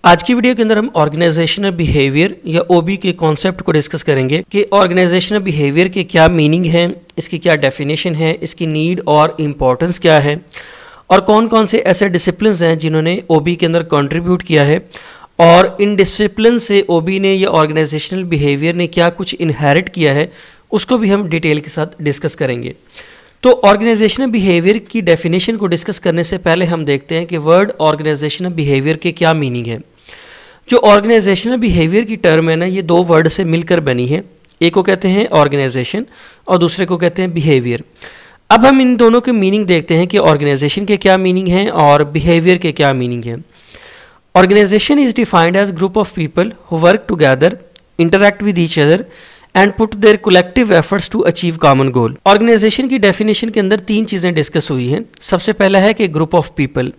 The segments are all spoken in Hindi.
आज की वीडियो के अंदर हम ऑर्गेनाइजेशनल बिहेवियर या ओबी के कॉन्सेप्ट को डिस्कस करेंगे कि ऑर्गेनाइजेशनल बिहेवियर के क्या मीनिंग है, इसकी क्या डेफिनेशन है, इसकी नीड और इम्पोर्टेंस क्या है और कौन कौन से ऐसे डिसिप्लिन्स हैं जिन्होंने ओबी के अंदर कंट्रीब्यूट किया है और इन डिसिप्लिन से ओबी ने या ऑर्गेनाइजेशनल बिहेवियर ने क्या कुछ इनहेरिट किया है, उसको भी हम डिटेल के साथ डिस्कस करेंगे। तो ऑर्गेनाइजेशनल बिहेवियर की डेफिनेशन को डिस्कस करने से पहले हम देखते हैं कि वर्ड ऑर्गेनाइजेशनल बिहेवियर के क्या मीनिंग है। जो ऑर्गेनाइजेशनल बिहेवियर की टर्म है ना, ये दो वर्ड से मिलकर बनी है। एक को कहते हैं ऑर्गेनाइजेशन और दूसरे को कहते हैं बिहेवियर। अब हम इन दोनों के मीनिंग देखते हैं कि ऑर्गेनाइजेशन के क्या मीनिंग है और बिहेवियर के क्या मीनिंग है। Organisation is defined as group of people who work together, interact with each other and put their collective efforts to achieve common goal. Organisation की डेफिनेशन के अंदर तीन चीज़ें डिस्कस हुई हैं। सबसे पहला है कि ग्रुप ऑफ पीपल।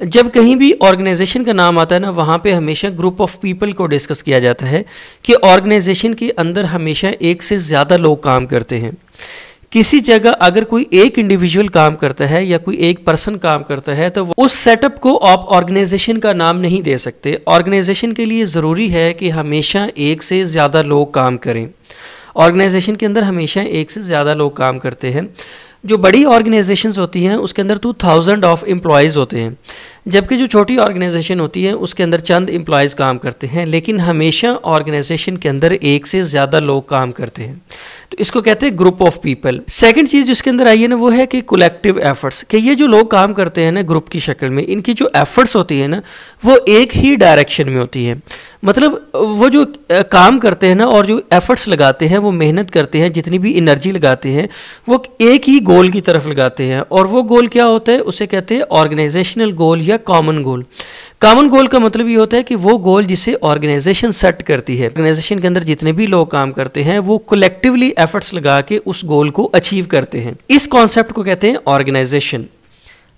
जब कहीं भी ऑर्गेनाइजेशन का नाम आता है ना, वहाँ पे हमेशा ग्रुप ऑफ पीपल को डिस्कस किया जाता है कि ऑर्गेनाइजेशन के अंदर हमेशा एक से ज़्यादा लोग काम करते हैं। किसी जगह अगर कोई एक इंडिविजुअल काम करता है या कोई एक पर्सन काम करता है तो उस सेटअप को आप ऑर्गेनाइजेशन का नाम नहीं दे सकते। ऑर्गेनाइजेशन के लिए ज़रूरी है कि हमेशा एक से ज़्यादा लोग काम करें। ऑर्गेनाइजेशन के अंदर हमेशा एक से ज़्यादा लोग काम करते हैं। जो बड़ी ऑर्गेनाइजेशंस होती हैं उसके अंदर 2000 ऑफ एम्प्लॉयज़ होते हैं, जबकि जो छोटी ऑर्गेनाइजेशन होती है उसके अंदर चंद एम्प्लॉयज़ काम करते हैं, लेकिन हमेशा ऑर्गेनाइजेशन के अंदर एक से ज़्यादा लोग काम करते हैं। तो इसको कहते हैं ग्रुप ऑफ पीपल। सेकंड चीज़ जिसके अंदर आई है ना, वो है कि कलेक्टिव एफर्ट्स, कि ये जो लोग काम करते हैं ना ग्रुप की शक्ल में, इनकी जो एफर्ट्स होती है ना वो एक ही डायरेक्शन में होती है। मतलब वो जो काम करते हैं ना और जो एफर्ट्स लगाते हैं, वो मेहनत करते हैं, जितनी भी एनर्जी लगाते हैं वो एक ही गोल की तरफ लगाते हैं। और वो गोल क्या होता है, उसे कहते हैं ऑर्गेनाइजेशनल गोल या कॉमन गोल। कॉमन गोल का मतलब ये होता है कि वो गोल जिसे ऑर्गेनाइजेशन सेट करती है। ऑर्गेनाइजेशन के अंदर जितने भी लोग काम करते हैं वो कलेक्टिवली एफर्ट्स लगा के उस गोल को अचीव करते हैं। इस कॉन्सेप्ट को कहते हैं ऑर्गेनाइजेशन।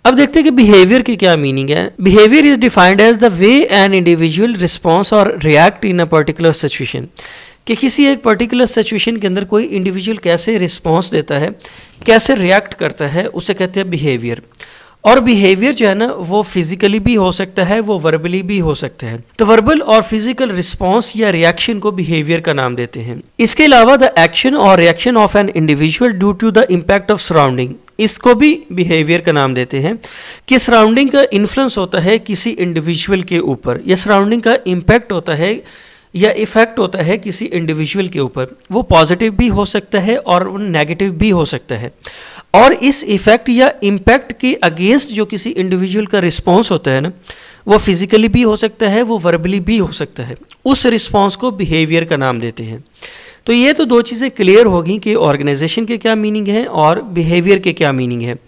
अब देखते हैं कि बिहेवियर की क्या मीनिंग है। Behaviour is defined as the way an individual response और react in a particular situation, कि किसी एक पर्टिकुलर सिचुएशन के अंदर कोई इंडिविजुअल कैसे रिस्पॉन्स देता है, कैसे रिएक्ट करता है, उसे कहते हैं बिहेवियर। और बिहेवियर जो है ना वो फिजिकली भी हो सकता है, वो वर्बली भी हो सकता है। तो वर्बल और फिजिकल रिस्पॉन्स या रिएक्शन को बिहेवियर का नाम देते हैं। इसके अलावा द एक्शन और reaction of an individual due to the impact of surrounding, इसको भी बिहेवियर का नाम देते हैं कि सराउंडिंग का इन्फ्लुएंस होता है किसी इंडिविजुअल के ऊपर, या सराउंडिंग का इम्पैक्ट होता है या इफेक्ट होता है किसी इंडिविजुअल के ऊपर। वो पॉजिटिव भी हो सकता है और वो नेगेटिव भी हो सकता है। और इस इफेक्ट या इम्पैक्ट के अगेंस्ट जो किसी इंडिविजुअल का रिस्पॉन्स होता है ना, वो फिजिकली भी हो सकता है, वो वर्बली भी हो सकता है। उस रिस्पॉन्स को बिहेवियर का नाम देते हैं। तो ये तो दो चीज़ें क्लियर होगी कि ऑर्गेनाइजेशन के क्या मीनिंग है और बिहेवियर के क्या मीनिंग है।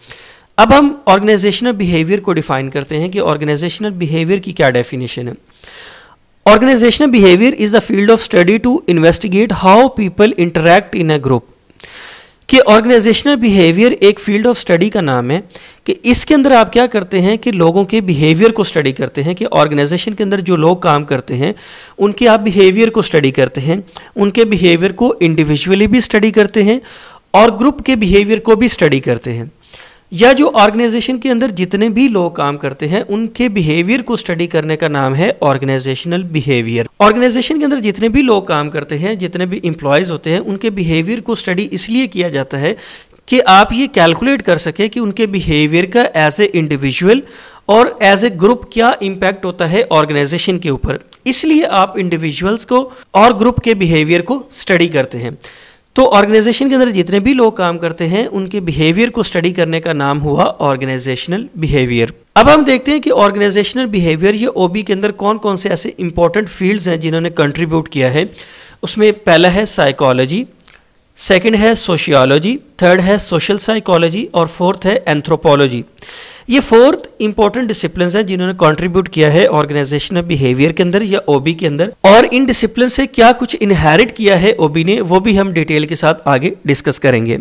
अब हम ऑर्गेनाइजेशनल बिहेवियर को डिफाइन करते हैं कि ऑर्गेनाइजेशनल बिहेवियर की क्या डेफिनेशन है। Organizational behavior is the field of study to investigate how people interact in a group। कि ऑर्गेनाइजेशनल बिहेवियर एक फील्ड ऑफ स्टडी का नाम है कि इसके अंदर आप क्या करते हैं कि लोगों के बिहेवियर को स्टडी करते हैं, कि ऑर्गेनाइजेशन के अंदर जो लोग काम करते हैं उनके आप बिहेवियर को स्टडी करते हैं, उनके बिहेवियर को इंडिविजुअली भी स्टडी करते हैं और ग्रुप के बिहेवियर को भी स्टडी करते हैं। या जो ऑर्गेनाइजेशन के अंदर जितने भी लोग काम करते हैं उनके बिहेवियर को स्टडी करने का नाम है ऑर्गेनाइजेशनल बिहेवियर। ऑर्गेनाइजेशन के अंदर जितने भी लोग काम करते हैं, जितने भी एम्प्लॉयज़ होते हैं, उनके बिहेवियर को स्टडी इसलिए किया जाता है कि आप ये कैलकुलेट कर सके कि उनके बिहेवियर का एज ए इंडिविजुअल और एज ए ग्रुप क्या इम्पैक्ट होता है ऑर्गेनाइजेशन के ऊपर। इसलिए आप इंडिविजुअल्स को और ग्रुप के बिहेवियर को स्टडी करते हैं। तो ऑर्गेनाइजेशन के अंदर जितने भी लोग काम करते हैं उनके बिहेवियर को स्टडी करने का नाम हुआ ऑर्गेनाइजेशनल बिहेवियर। अब हम देखते हैं कि ऑर्गेनाइजेशनल बिहेवियर या ओबी के अंदर कौन कौन से ऐसे इंपॉर्टेंट फील्ड्स हैं जिन्होंने कंट्रीब्यूट किया है। उसमें पहला है साइकोलॉजी, सेकंड है सोशियोलॉजी, थर्ड है सोशल साइकोलॉजी और फोर्थ है एंथ्रोपोलॉजी। ये फोर्थ इंपॉर्टेंट डिसिप्लिन्स हैं जिन्होंने कंट्रीब्यूट किया है ऑर्गेनाइजेशनल बिहेवियर के अंदर या ओबी के अंदर। और इन डिसिप्लिन से क्या कुछ इनहेरिट किया है ओबी ने, वो भी हम डिटेल के साथ आगे डिस्कस करेंगे।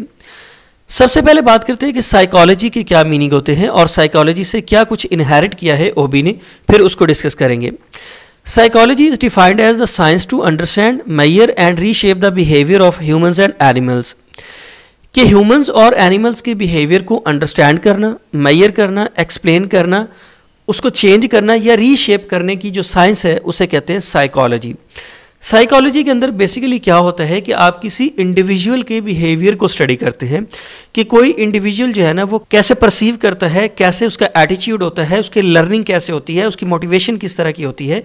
सबसे पहले बात करते हैं कि साइकोलॉजी के क्या मीनिंग होते हैं और साइकोलॉजी से क्या कुछ इनहेरिट किया है ओबी ने, फिर उसको डिस्कस करेंगे। Psychology is defined as the science to understand, measure and reshape the behavior of humans and animals। कि ह्यूमंस और एनिमल्स के बिहेवियर को अंडरस्टैंड करना, मेजर करना, एक्सप्लेन करना, उसको चेंज करना या रीशेप करने की जो साइंस है उसे कहते हैं साइकोलॉजी। साइकोलॉजी के अंदर बेसिकली क्या होता है कि आप किसी इंडिविजुअल के बिहेवियर को स्टडी करते हैं कि कोई इंडिविजुअल जो है ना वो कैसे परसीव करता है, कैसे उसका एटीट्यूड होता है, उसकी लर्निंग कैसे होती है, उसकी मोटिवेशन किस तरह की होती है,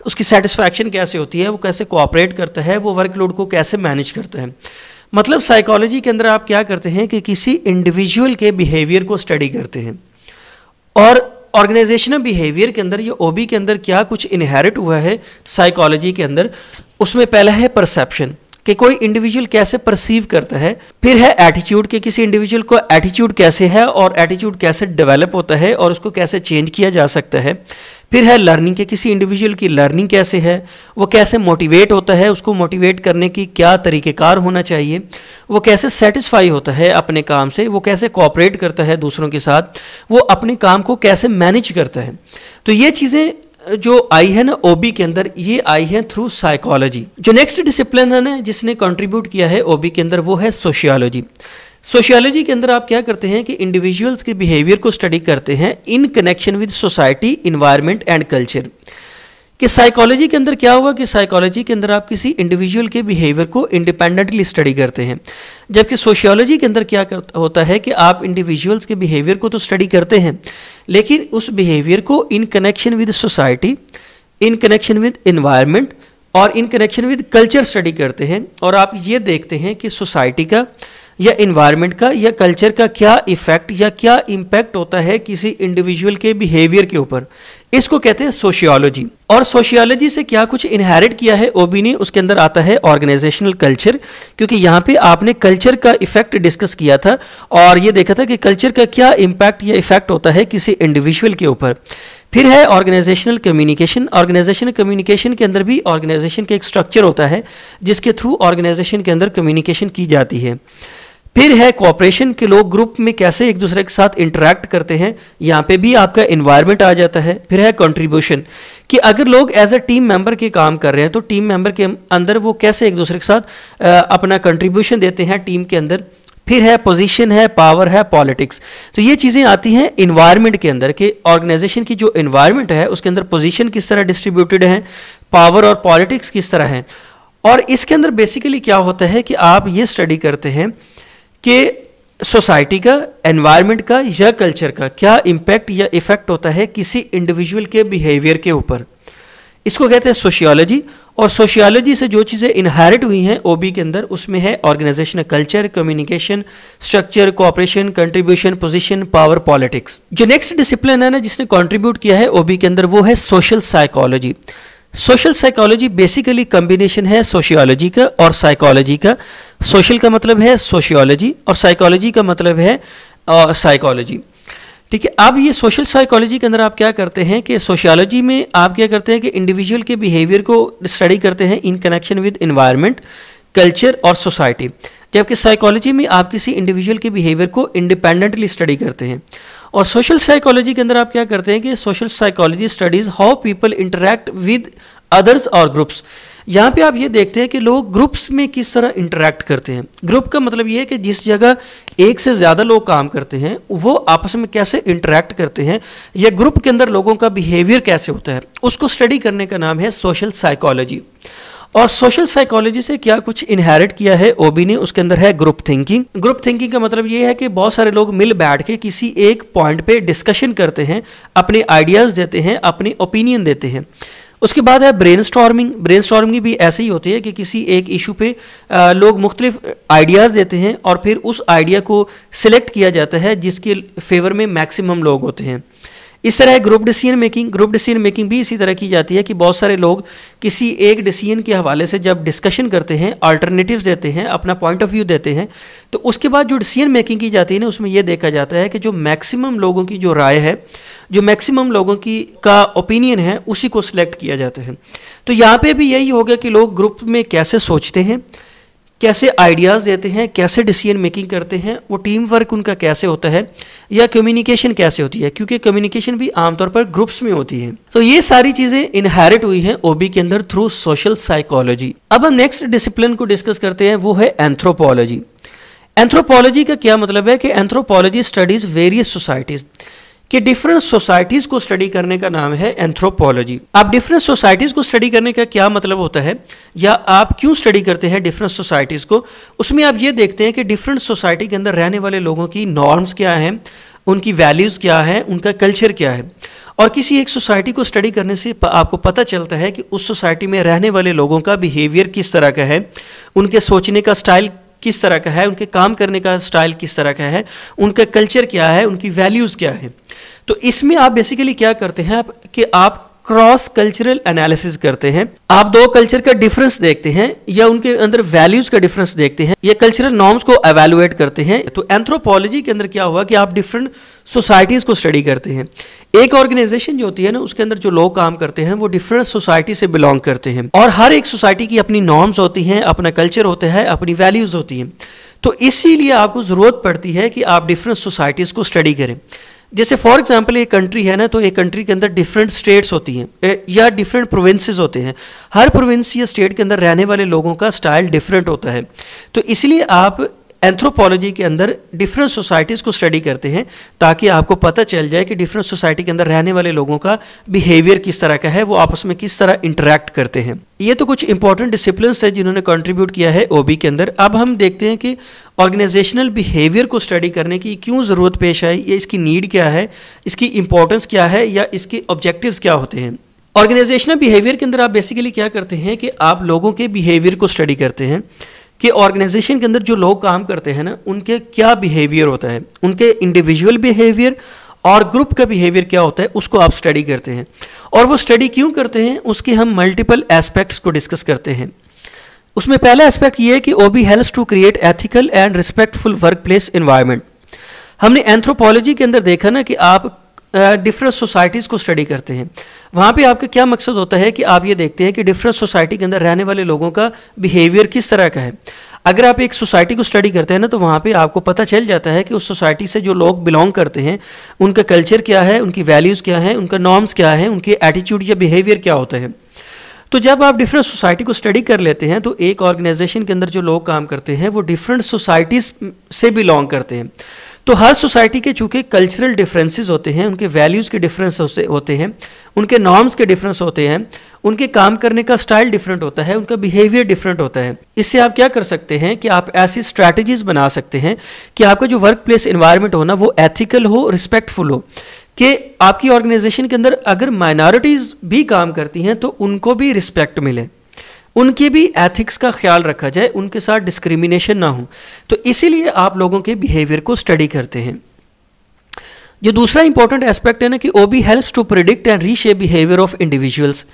उसकी सेटिस्फैक्शन कैसे होती है, वो कैसे कोऑपरेट करता है, वो वर्कलोड को कैसे मैनेज करता है। मतलब साइकोलॉजी के अंदर आप क्या करते हैं कि किसी इंडिविजुअल के बिहेवियर को स्टडी करते हैं। और ऑर्गेनाइजेशनल बिहेवियर के अंदर या ओबी के अंदर क्या कुछ इनहेरिट हुआ है साइकोलॉजी के अंदर, उसमें पहला है परसेप्शन कि कोई इंडिविजुअल कैसे परसीव करता है, फिर है एटीट्यूड कि किसी इंडिविजुअल को एटीट्यूड कैसे है और एटीट्यूड कैसे डेवलप होता है और उसको कैसे चेंज किया जा सकता है, फिर है लर्निंग कि किसी इंडिविजुअल की लर्निंग कैसे है, वो कैसे मोटिवेट होता है, उसको मोटिवेट करने की क्या तरीक़ेकार होना चाहिए, वो कैसे सेटिस्फाई होता है अपने काम से, वो कैसे कोऑपरेट करता है दूसरों के साथ, वो अपने काम को कैसे मैनेज करता है। तो ये चीज़ें जो आई है ना ओबी के अंदर, ये आई है थ्रू साइकोलॉजी। जो नेक्स्ट डिसिप्लिन है ना जिसने कंट्रीब्यूट किया है ओबी के अंदर वो है सोशियोलॉजी। सोशियोलॉजी के अंदर आप क्या करते हैं कि इंडिविजुअल्स के बिहेवियर को स्टडी करते हैं इन connection with society, environment and culture. कि साइकोलॉजी के अंदर क्या हुआ कि साइकोलॉजी के अंदर आप किसी इंडिविजुअल के बिहेवियर को इंडिपेंडेंटली स्टडी करते हैं, जबकि सोशियोलॉजी के अंदर क्या होता है कि आप इंडिविजुअल्स के बिहेवियर को तो स्टडी करते हैं लेकिन उस बिहेवियर को in connection with society, in connection with environment और in connection with culture study करते हैं। और आप ये देखते हैं कि सोसाइटी का या इन्वायरमेंट का या कल्चर का क्या इफेक्ट या क्या इम्पैक्ट होता है किसी इंडिविजुअल के बिहेवियर के ऊपर, इसको कहते हैं सोशियोलॉजी। और सोशियोलॉजी से क्या कुछ इनहेरिट किया है ओबी ने, उसके अंदर आता है ऑर्गेनाइजेशनल कल्चर, क्योंकि यहाँ पे आपने कल्चर का इफेक्ट डिस्कस किया था और ये देखा था कि कल्चर का क्या इम्पैक्ट या इफेक्ट होता है किसी इंडिविजुअल के ऊपर। फिर है ऑर्गेनाइजेशनल कम्युनिकेशन। ऑर्गेनाइजेशनल कम्युनिकेशन के अंदर भी ऑर्गेनाइजेशन का एक स्ट्रक्चर होता है जिसके थ्रू ऑर्गेनाइजेशन के अंदर कम्युनिकेशन की जाती है। फिर है कोऑपरेशन के लोग ग्रुप में कैसे एक दूसरे के साथ इंटरेक्ट करते हैं, यहाँ पे भी आपका इन्वायरमेंट आ जाता है। फिर है कंट्रीब्यूशन कि अगर लोग एज अ टीम मेंबर के काम कर रहे हैं तो टीम मेंबर के अंदर वो कैसे एक दूसरे के साथ अपना कंट्रीब्यूशन देते हैं टीम के अंदर। फिर है पोजीशन, है पावर, है पॉलिटिक्स। तो ये चीज़ें आती हैं इन्वायरमेंट के अंदर कि ऑर्गेनाइजेशन की जो इन्वायरमेंट है उसके अंदर पोजीशन किस तरह डिस्ट्रीब्यूटेड है, पावर और पॉलिटिक्स किस तरह है। और इसके अंदर बेसिकली क्या होता है कि आप ये स्टडी करते हैं कि सोसाइटी का, एनवायरनमेंट का या कल्चर का क्या इम्पैक्ट या इफेक्ट होता है किसी इंडिविजुअल के बिहेवियर के ऊपर, इसको कहते हैं सोशियोलॉजी। और सोशियोलॉजी से जो चीज़ें इनहेरिट हुई हैं ओबी के अंदर उसमें है organisational culture, communication, structure, cooperation, contribution, position, power, politics. जो नेक्स्ट डिसिप्लिन है ना जिसने कंट्रीब्यूट किया है ओबी के अंदर वो है social psychology. Social psychology basically combination है सोशियोलॉजी का और साइकोलॉजी का। सोशल का मतलब है सोशियोलॉजी और साइकोलॉजी का मतलब है साइकोलॉजी। ठीक है, अब ये सोशल साइकोलॉजी के अंदर आप क्या करते हैं कि सोशियोलॉजी में आप क्या करते हैं कि इंडिविजुअल के बिहेवियर को स्टडी करते हैं इन कनेक्शन विद इन्वायरमेंट, कल्चर और सोसाइटी, जबकि साइकोलॉजी में आप किसी इंडिविजुअल के बिहेवियर को इंडिपेंडेंटली स्टडी करते हैं। और सोशल साइकोलॉजी के अंदर आप क्या करते हैं कि social psychology studies how people interact with others और ग्रुप्स। यहाँ पे आप ये देखते हैं कि लोग ग्रुप्स में किस तरह इंटरेक्ट करते हैं। ग्रुप का मतलब ये है कि जिस जगह एक से ज़्यादा लोग काम करते हैं वो आपस में कैसे इंटरेक्ट करते हैं या ग्रुप के अंदर लोगों का बिहेवियर कैसे होता है, उसको स्टडी करने का नाम है सोशल साइकोलॉजी। और सोशल साइकोलॉजी से क्या कुछ इनहेरिट किया है ओबी ने, उसके अंदर है ग्रुप थिंकिंग। ग्रुप थिंकिंग का मतलब ये है कि बहुत सारे लोग मिल बैठ के किसी एक पॉइंट पे डिस्कशन करते हैं, अपने आइडियाज़ देते हैं, अपने ओपिनियन देते हैं। उसके बाद है ब्रेनस्टॉर्मिंग। ब्रेनस्टॉर्मिंग भी ऐसे ही होती है कि किसी एक इशू पे लोग मुख्तलिफ आइडियाज़ देते हैं और फिर उस आइडिया को सिलेक्ट किया जाता है जिसके फेवर में मैक्सिमम लोग होते हैं। इस तरह group decision making. Group decision making भी इसी तरह की जाती है कि बहुत सारे लोग किसी एक डिसीजन के हवाले से जब डिस्कशन करते हैं, अल्टरनेटिव्स देते हैं, अपना पॉइंट ऑफ व्यू देते हैं, तो उसके बाद जो डिसीजन मेकिंग की जाती है ना उसमें यह देखा जाता है कि जो मैक्सिमम लोगों की जो राय है, जो मैक्सिमम लोगों की का ओपिनियन है, उसी को सिलेक्ट किया जाता है। तो यहाँ पे भी यही हो गया कि लोग ग्रुप में कैसे सोचते हैं, कैसे आइडियाज़ देते हैं, कैसे डिसीजन मेकिंग करते हैं, वो टीम वर्क उनका कैसे होता है या कम्युनिकेशन कैसे होती है, क्योंकि कम्युनिकेशन भी आमतौर पर ग्रुप्स में होती है। तो ये सारी चीज़ें इनहेरिट हुई हैं ओबी के अंदर थ्रू सोशल साइकोलॉजी। अब हम नेक्स्ट डिसिप्लिन को डिस्कस करते हैं, वो है एंथ्रोपोलॉजी। एंथ्रोपोलॉजी का क्या मतलब है कि एंथ्रोपोलॉजी स्टडीज़ वेरियस सोसाइटीज़, कि डिफरेंट सोसाइटीज़ को स्टडी करने का नाम है एंथ्रोपोलॉजी। आप डिफरेंट सोसाइटीज़ को स्टडी करने का क्या मतलब होता है, या आप क्यों स्टडी करते हैं डिफरेंट सोसाइटीज़ को, उसमें आप ये देखते हैं कि डिफरेंट सोसाइटी के अंदर रहने वाले लोगों की नॉर्म्स क्या हैं, उनकी वैल्यूज़ क्या है, उनका कल्चर क्या है। और किसी एक सोसाइटी को स्टडी करने से आपको पता चलता है कि उस सोसाइटी में रहने वाले लोगों का बिहेवियर किस तरह का है, उनके सोचने का स्टाइल किस तरह का है, उनके काम करने का स्टाइल किस तरह का है, उनका कल्चर क्या है, उनकी वैल्यूज़ क्या है। तो इसमें आप बेसिकली क्या करते हैं कि आप क्रॉस कल्चरल एनालिसिस करते हैं। आप दो कल्चर का डिफरेंस देखते हैं या उनके अंदर वैल्यूज का डिफरेंस देखते हैं या कल्चरल नॉर्म्स को एवेलुएट करते हैं। तो एंथ्रोपोलॉजी के अंदर क्या हुआ कि आप डिफरेंट सोसाइटीज़ को स्टडी करते हैं। एक ऑर्गेनाइजेशन जो होती है ना, उसके अंदर जो लोग काम करते हैं वो डिफरेंट सोसाइटी से बिलोंग करते हैं, और हर एक सोसाइटी की अपनी नॉर्म्स होती हैं, अपना कल्चर होता है, अपनी वैल्यूज़ होती हैं। तो इसीलिए आपको ज़रूरत पड़ती है कि आप डिफरेंट सोसाइटीज़ को स्टडी करें। जैसे फॉर एग्जांपल एक कंट्री है ना, तो एक कंट्री के अंदर डिफरेंट स्टेट्स होती हैं या डिफरेंट प्रोविंसेस होते हैं। हर प्रोविंस या स्टेट के अंदर रहने वाले लोगों का स्टाइल डिफरेंट होता है। तो इसलिए आप एंथ्रोपोलॉजी के अंदर डिफरेंट सोसाइटीज़ को स्टडी करते हैं ताकि आपको पता चल जाए कि डिफरेंट सोसाइटी के अंदर रहने वाले लोगों का बिहेवियर किस तरह का है, वो आपस में किस तरह इंटरेक्ट करते हैं। ये तो कुछ इंपॉर्टेंट डिसिप्लिन्स है जिन्होंने कंट्रीब्यूट किया है ओबी के अंदर। अब हम देखते हैं कि ऑर्गेनाइजेशनल बिहेवियर को स्टडी करने की क्यों ज़रूरत पेश आई, ये इसकी नीड क्या है, इसकी इंपॉर्टेंस क्या है, या इसके ऑब्जेक्टिव्स क्या होते हैं। ऑर्गेनाइजेशनल बिहेवियर के अंदर आप बेसिकली क्या करते हैं कि आप लोगों के बिहेवियर को स्टडी करते हैं कि ऑर्गेनाइजेशन के अंदर जो लोग काम करते हैं ना, उनके क्या बिहेवियर होता है, उनके इंडिविजुअल बिहेवियर और ग्रुप का बिहेवियर क्या होता है, उसको आप स्टडी करते हैं। और वो स्टडी क्यों करते हैं, उसके हम मल्टीपल एस्पेक्ट्स को डिस्कस करते हैं। उसमें पहला एस्पेक्ट ये है कि OB helps to create ethical and respectful work place environment. हमने एंथ्रोपोलॉजी के अंदर देखा ना कि आप डिफरेंट सोसाइटीज़ को स्टडी करते हैं। वहाँ पे आपका क्या मकसद होता है कि आप ये देखते हैं कि डिफरेंट सोसाइटी के अंदर रहने वाले लोगों का बिहेवियर किस तरह का है। अगर आप एक सोसाइटी को स्टडी करते हैं ना, तो वहाँ पे आपको पता चल जाता है कि उस सोसाइटी से जो लोग बिलोंग करते हैं उनका कल्चर क्या है, उनकी वैल्यूज़ क्या है, उनका नॉर्म्स क्या है, उनके एटीट्यूड या बिहेवियर क्या होता है। तो जब आप डिफरेंट सोसाइटी को स्टडी कर लेते हैं तो एक ऑर्गेनाइजेशन के अंदर जो लोग काम करते हैं वो डिफरेंट सोसाइटीज़ से बिलोंग करते हैं। तो हर सोसाइटी के चूँकि कल्चरल डिफरेंसेस होते हैं, उनके वैल्यूज़ के डिफरेंस होते हैं, उनके नॉर्म्स के डिफरेंस होते हैं, उनके काम करने का स्टाइल डिफरेंट होता है, उनका बिहेवियर डिफरेंट होता है। इससे आप क्या कर सकते हैं कि आप ऐसी स्ट्रैटेजीज़ बना सकते हैं कि आपका जो वर्क प्लेस एनवायरनमेंट हो ना, वो एथिकल हो, रिस्पेक्टफुल हो, कि आपकी ऑर्गेनाइजेशन के अंदर अगर माइनॉरिटीज़ भी काम करती हैं तो उनको भी रिस्पेक्ट मिले, उनके भी एथिक्स का ख्याल रखा जाए, उनके साथ डिस्क्रिमिनेशन ना हो। तो इसीलिए आप लोगों के बिहेवियर को स्टडी करते हैं। जो दूसरा इंपॉर्टेंट एस्पेक्ट है ना कि OB helps to predict and reshape behaviour of individuals,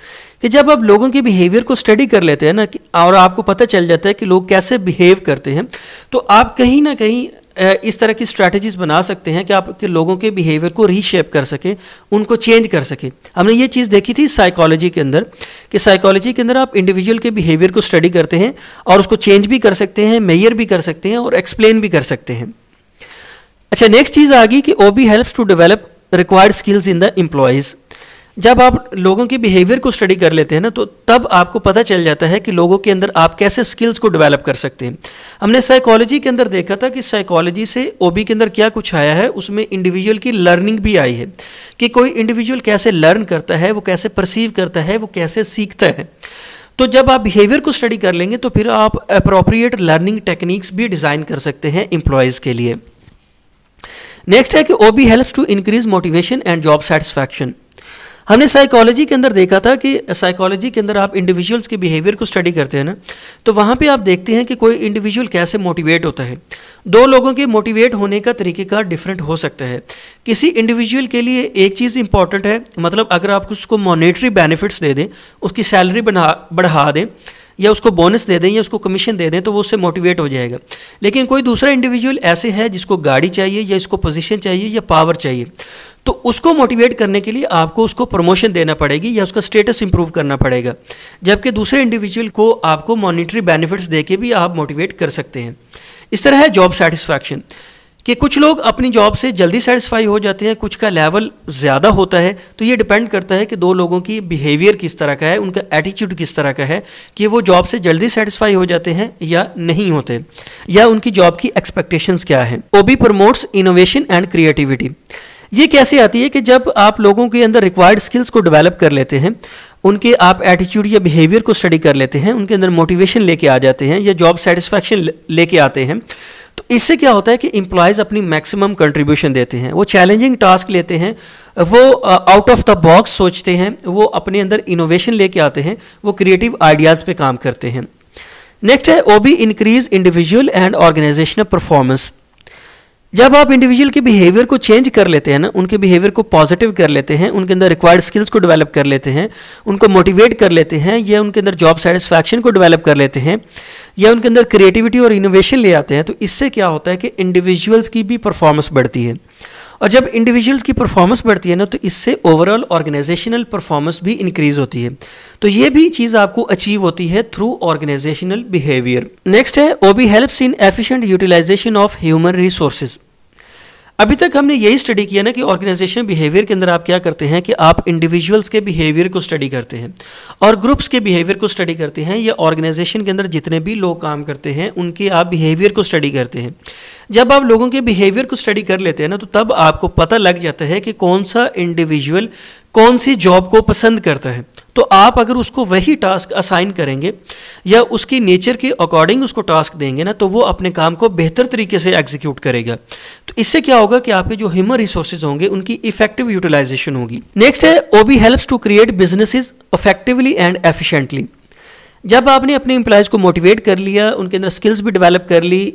कि जब आप लोगों के बिहेवियर को स्टडी कर लेते हैं ना कि और आपको पता चल जाता है कि लोग कैसे बिहेव करते हैं, तो आप कहीं ना कहीं इस तरह की स्ट्रैटेजीज बना सकते हैं कि आप के लोगों के बिहेवियर को रीशेप कर सकें, उनको चेंज कर सकें। हमने ये चीज़ देखी थी साइकोलॉजी के अंदर कि साइकोलॉजी के अंदर आप इंडिविजुअल के बिहेवियर को स्टडी करते हैं और उसको चेंज भी कर सकते हैं, मेजर भी कर सकते हैं और एक्सप्लेन भी कर सकते हैं। अच्छा, नेक्स्ट चीज़ आ गई कि OB helps to develop required skills in the employees. जब आप लोगों के बिहेवियर को स्टडी कर लेते हैं ना, तो तब आपको पता चल जाता है कि लोगों के अंदर आप कैसे स्किल्स को डेवलप कर सकते हैं। हमने साइकोलॉजी के अंदर देखा था कि साइकोलॉजी से ओबी के अंदर क्या कुछ आया है, उसमें इंडिविजुअल की लर्निंग भी आई है कि कोई इंडिविजुअल कैसे लर्न करता है, वो कैसे परसीव करता है, वो कैसे सीखता है। तो जब आप बिहेवियर को स्टडी कर लेंगे तो फिर आप अप्रोप्रिएट लर्निंग टेक्निक्स भी डिज़ाइन कर सकते हैं एम्प्लॉयज़ के लिए। नेक्स्ट है कि OB helps to increase motivation and job satisfaction. हमने साइकोलॉजी के अंदर देखा था कि साइकोलॉजी के अंदर आप इंडिविजुअल्स के बिहेवियर को स्टडी करते हैं ना, तो वहाँ पे आप देखते हैं कि कोई इंडिविजुअल कैसे मोटिवेट होता है। दो लोगों के मोटिवेट होने का तरीक़ेकार डिफरेंट हो सकता है। किसी इंडिविजुअल के लिए एक चीज़ इंपॉर्टेंट है, मतलब अगर आप उसको मॉनेटरी बेनिफिट्स दे दें, उसकी सैलरी बढ़ा दें या उसको बोनस दे दें या उसको कमीशन दे दें, तो वो उससे मोटिवेट हो जाएगा। लेकिन कोई दूसरा इंडिविजुअल ऐसे है जिसको गाड़ी चाहिए या इसको पोजीशन चाहिए या पावर चाहिए, तो उसको मोटिवेट करने के लिए आपको उसको प्रमोशन देना पड़ेगी या उसका स्टेटस इंप्रूव करना पड़ेगा, जबकि दूसरे इंडिविजुअल को आपको मॉनेटरी बेनिफिट्स देके भी आप मोटिवेट कर सकते हैं। इस तरह है जॉब सेटिस्फैक्शन कि कुछ लोग अपनी जॉब से जल्दी सेटिस्फाई हो जाते हैं, कुछ का लेवल ज़्यादा होता है। तो ये डिपेंड करता है कि दो लोगों की बिहेवियर किस तरह का है, उनका एटीट्यूड किस तरह का है, कि वो जॉब से जल्दी सेटिस्फाई हो जाते हैं या नहीं होते, या उनकी जॉब की एक्सपेक्टेशंस क्या है। ओबी प्रमोट्स इनोवेशन एंड क्रिएटिविटी। ये कैसे आती है कि जब आप लोगों के अंदर रिक्वायर्ड स्किल्स को डेवलप कर लेते हैं, उनके आप एटीट्यूड या बिहेवियर को स्टडी कर लेते हैं, उनके अंदर मोटिवेशन लेके आ जाते हैं या जॉब सेटिस्फैक्शन लेके आते हैं, तो इससे क्या होता है कि एम्प्लॉयज़ अपनी मैक्सिमम कंट्रीब्यूशन देते हैं, वो चैलेंजिंग टास्क लेते हैं, वो आउट ऑफ द बॉक्स सोचते हैं, वो अपने अंदर इनोवेशन लेके आते हैं, वो क्रिएटिव आइडियाज़ पे काम करते हैं। नेक्स्ट है OB increase individual and organisational performance. जब आप इंडिविजुअल के बिहेवियर को चेंज कर लेते हैं ना, उनके बिहेवियर को पॉजिटिव कर लेते हैं, उनके अंदर रिक्वायर्ड स्किल्स को डेवलप कर लेते हैं, उनको मोटिवेट कर लेते हैं, या उनके अंदर जॉब सेटिस्फैक्शन को डेवलप कर लेते हैं, या उनके अंदर क्रिएटिविटी और इनोवेशन ले आते हैं, तो इससे क्या होता है कि इंडिविजुअल्स की भी परफॉर्मेंस बढ़ती है। और जब इंडिविजुअल्स की परफॉर्मेंस बढ़ती है ना, तो इससे ओवरऑल ऑर्गेनाइजेशनल परफॉर्मेंस भी इंक्रीज होती है। तो ये भी चीज़ आपको अचीव होती है थ्रू ऑर्गेनाइजेशनल बिहेवियर। नेक्स्ट है OB helps in efficient utilisation of human resources. अभी तक हमने यही स्टडी किया ना कि ऑर्गेनाइजेशन बिहेवियर के अंदर आप क्या करते हैं कि आप इंडिविजुअल्स के बिहेवियर को स्टडी करते हैं और ग्रुप्स के बिहेवियर को स्टडी करते हैं, या ऑर्गेनाइजेशन के अंदर जितने भी लोग काम करते हैं उनके आप बिहेवियर को स्टडी करते हैं। जब आप लोगों के बिहेवियर को स्टडी कर लेते हैं ना, तो तब आपको पता लग जाता है कि कौन सा इंडिविजुअल कौन सी जॉब को पसंद करता है। तो आप अगर उसको वही टास्क असाइन करेंगे या उसकी नेचर के अकॉर्डिंग उसको टास्क देंगे ना, तो वो अपने काम को बेहतर तरीके से एग्जीक्यूट करेगा। तो इससे क्या होगा कि आपके जो ह्यूमन रिसोर्सेज होंगे उनकी इफेक्टिव यूटिलाइजेशन होगी। नेक्स्ट है OB helps to create businesses effectively and efficiently. जब आपने अपने एम्प्लॉयज़ को मोटिवेट कर लिया, उनके अंदर स्किल्स भी डेवलप कर ली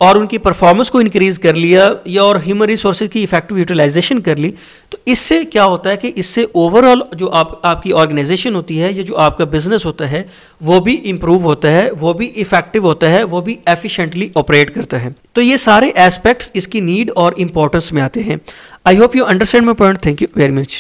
और उनकी परफॉर्मेंस को इंक्रीज कर लिया, या और ह्यूमन रिसोर्सेज की इफेक्टिव यूटिलाइजेशन कर ली, तो इससे क्या होता है कि इससे ओवरऑल जो आपकी ऑर्गेनाइजेशन होती है या जो आपका बिजनेस होता है वो भी इम्प्रूव होता है, वो भी इफेक्टिव होता है, वो भी एफिशिएंटली ऑपरेट करता है। तो ये सारे एस्पेक्ट्स इसकी नीड और इम्पोर्टेंस में आते हैं। I hope you understand my point. Thank you very much.